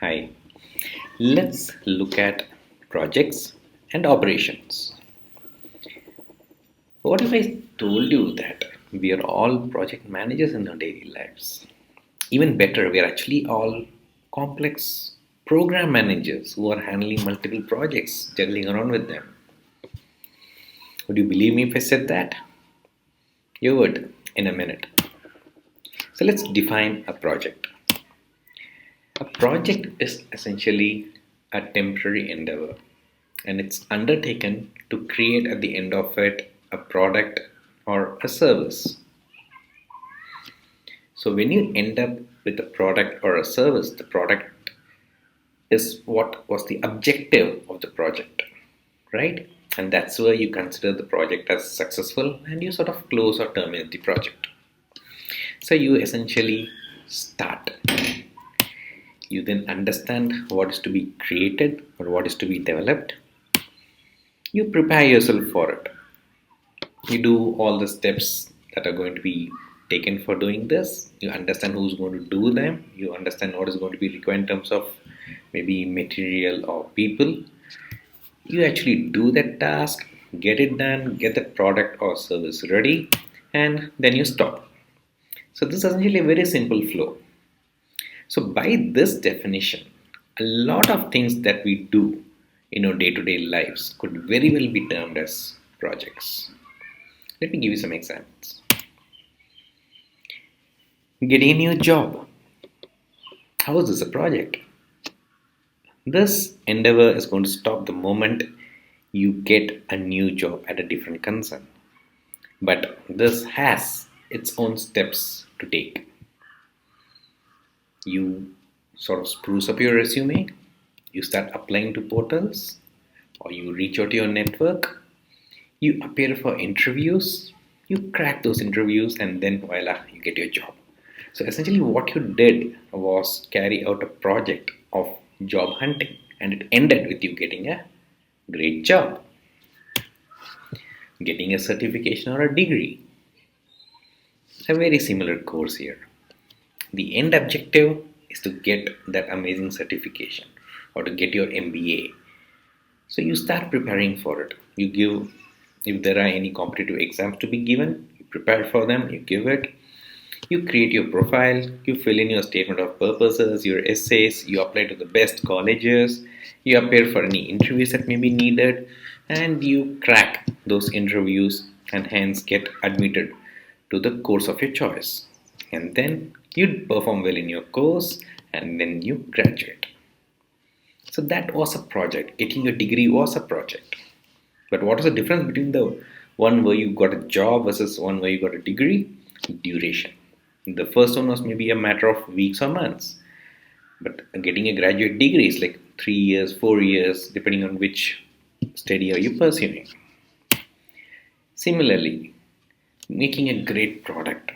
Hi, let's look at projects and operations. What if I told you that we are all project managers in our daily lives? Even better, we are actually all complex program managers who are handling multiple projects, juggling around with them. Would you believe me if I said that? You would in a minute. So let's define a project. A project is essentially a temporary endeavor and it's undertaken to create at the end of it a product or a service. So when you end up with a product or a service, the product is what was the objective of the project, right? And that's where you consider the project as successful and you sort of close or terminate the project. So you essentially start. You then understand what is to be created or what is to be developed. You prepare yourself for it. You do all the steps that are going to be taken for doing this. You understand who's going to do them. You understand what is going to be required in terms of maybe material or people. You actually do that task, get it done, get the product or service ready, and then you stop. So this is essentially a very simple flow. So by this definition, a lot of things that we do in our day-to-day lives could very well be termed as projects. Let me give you some examples. Getting a new job. How is this a project? This endeavor is going to stop the moment you get a new job at a different concern. But this has its own steps to take. You sort of spruce up your resume, you start applying to portals, or you reach out to your network, you appear for interviews, you crack those interviews, and then voila, you get your job. So essentially, what you did was carry out a project of job hunting, and it ended with you getting a great job, getting a certification or a degree. A very similar course here. The end objective is to get that amazing certification or to get your MBA. So you start preparing for it. You give, if there are any competitive exams to be given, you prepare for them, you give it. You create your profile, you fill in your statement of purposes, your essays, you apply to the best colleges, you appear for any interviews that may be needed, and you crack those interviews and hence get admitted to the course of your choice. And then you perform well in your course and then you graduate. So that was a project. Getting your degree was a project. But what is the difference between the one where you got a job versus one where you got a degree? Duration. The first one was maybe a matter of weeks or months. But getting a graduate degree is like 3 years, 4 years, depending on which study are you pursuing. Similarly, making a great product.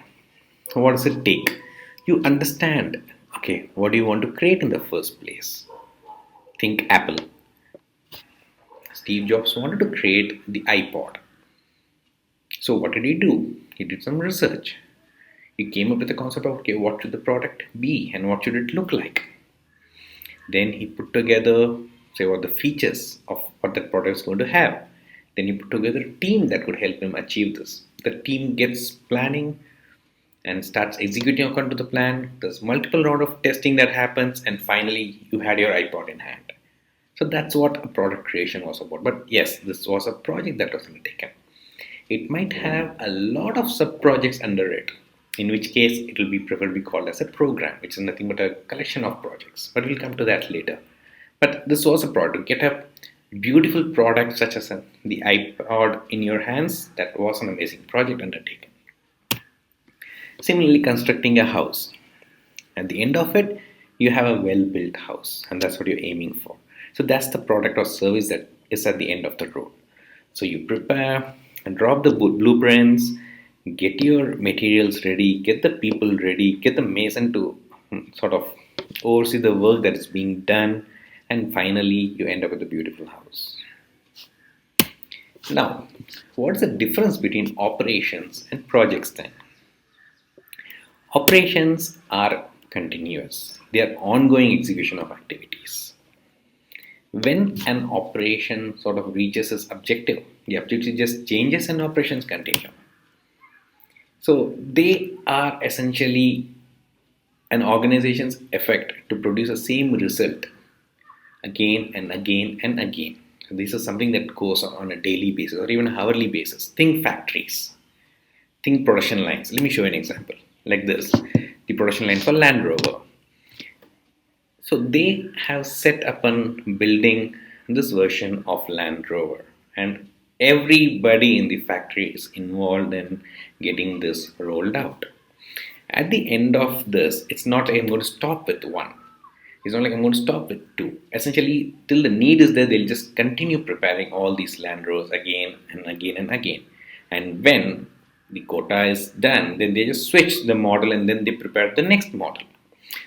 What does it take? You understand, okay, what do you want to create in the first place? Think Apple. Steve Jobs wanted to create the iPod. So what did he do? He did some research. He came up with the concept of, okay, what should the product be and what should it look like? Then he put together, say, what the features of what that product is going to have. Then he put together a team that could help him achieve this. The team gets planning and starts executing according to the plan. There's multiple round of testing that happens, and finally you had your iPod in hand. So that's what a product creation was about. But yes, this was a project that was undertaken. It might have a lot of sub projects under it, in which case it will be preferably called as a program, which is nothing but a collection of projects. But we'll come to that later. But this was a product. Get a beautiful product such as the iPod in your hands. That was an amazing project undertaken. Similarly, constructing a house. At the end of it, you have a well-built house, and that's what you're aiming for. So that's the product or service that is at the end of the road. So you prepare and drop the blueprints, get your materials ready, get the people ready, get the mason to sort of oversee the work that is being done, and finally you end up with a beautiful house. Now, what's the difference between operations and projects then? Operations are continuous. They are ongoing execution of activities. When an operation sort of reaches its objective, the objective just changes and operations continue. So they are essentially an organization's effort to produce the same result again and again and again. So this is something that goes on a daily basis or even hourly basis. Think factories, think production lines. Let me show you an example like this: the production line for Land Rover. So they have set upon building this version of Land Rover, and everybody in the factory is involved in getting this rolled out. At the end of this, it's not like I'm going to stop with one. It's not like I'm going to stop with two. Essentially, till the need is there, they'll just continue preparing all these Land Rovers again and again and again. And when the quota is done, then they just switch the model and then they prepare the next model.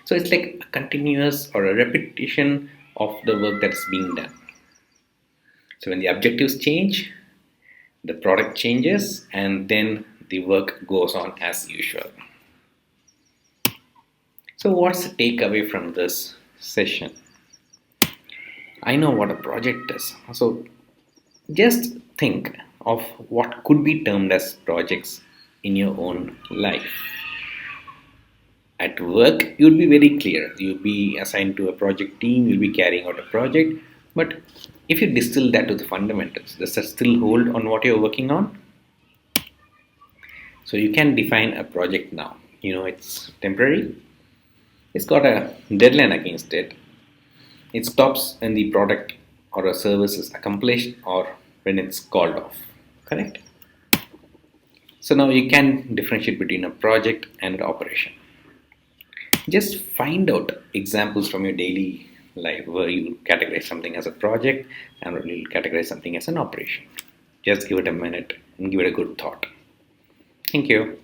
So it's like a continuous or a repetition of the work that's being done. So when the objectives change, the product changes, and then the work goes on as usual. So what's the takeaway from this session? I know what a project is. So just think of what could be termed as projects in your own life. At work, you'll be very clear. You'll be assigned to a project team, you'll be carrying out a project. But if you distill that to the fundamentals, does that still hold on what you're working on? So you can define a project now. It's temporary. It's got a deadline against it. It stops when the product or a service is accomplished or when it's called off. Correct? So now you can differentiate between a project and an operation. Just find out examples from your daily life where you categorize something as a project and where you categorize something as an operation. Just give it a minute and give it a good thought. Thank you.